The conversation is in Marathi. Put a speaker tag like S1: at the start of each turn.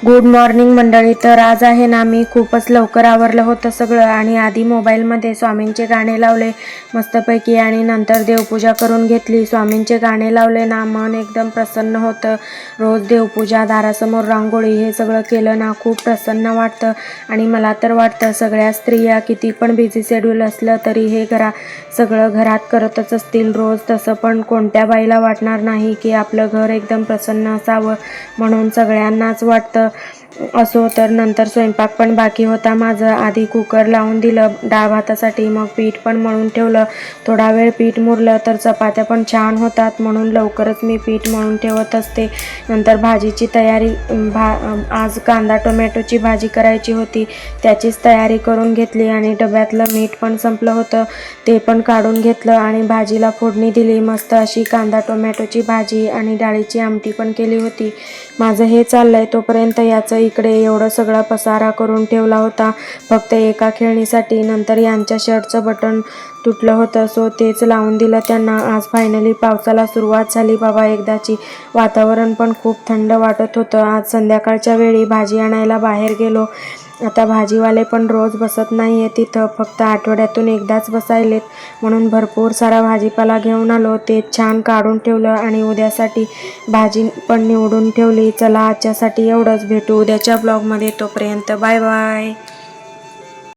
S1: गुड मॉर्निंग मंडळी. तर आज आहे ना, मी खूपच लवकर आवरलं होतं सगळं आणि आधी मोबाईलमध्ये स्वामींचे गाणे लावले मस्तपैकी आणि नंतर देवपूजा करून घेतली. स्वामींचे गाणे लावले ना, मन एकदम प्रसन्न होतं. रोज देवपूजा, दारासमोर रांगोळी हे सगळं केलं ना, खूप प्रसन्न वाटतं. आणि मला तर वाटतं सगळ्या स्त्रिया किती पण बिझी शेड्यूल असलं तरी हे सगळं घरात करतच असतील रोज. तसं पण कोणत्या बाईला वाटणार नाही की आपलं घर एकदम प्रसन्न असावं, म्हणून सगळ्यांनाच वाटतं. असो, तर नंतर स्वयंपाक पण बाकी होता माझं. आधी कुकर लावून दिलं डाळ भातासाठी, मग पीठ पण मळून ठेवलं. थोडा वेळ पीठ मुरलं तर चपात्या पण छान होतात, म्हणून लवकरच मी पीठ मळून ठेवत असते. नंतर भाजीची तयारी, आज कांदा टोमॅटोची भाजी करायची होती, त्याचीच तयारी करून घेतली. आणि डब्यातलं मीठ पण संपलं होतं, ते पण काढून घेतलं आणि भाजीला फोडणी दिली. मस्त अशी कांदा टोमॅटोची भाजी आणि डाळीची आमटी पण केली होती. माझं हे चाललंय तोपर्यंत याचं इकडे एवढं सगळा पसारा करून ठेवला होता फक्त एका खेळणीसाठी. नंतर यांच्या शर्टचं बटन तुटलं होतं, सो तेच लावून दिलं त्यांना. आज फायनली पावसाला सुरुवात झाली बाबा एकदाची. वातावरण पण खूप थंड वाटत होतं. आज संध्याकाळच्या वेळी भाजी आणायला बाहेर गेलो. आता भाजीवाले पण रोज बसत नाही आहे तिथं, फक्त आठवड्यातून एकदाच बसायलेत, म्हणून भरपूर सारा भाजीपाला घेऊन आलो. ते छान काढून ठेवलं आणि उद्यासाठी भाजी पण निवडून ठेवली. चला, आजच्यासाठी एवढंच. भेटू उद्याच्या ब्लॉगमध्ये. तोपर्यंत बाय बाय.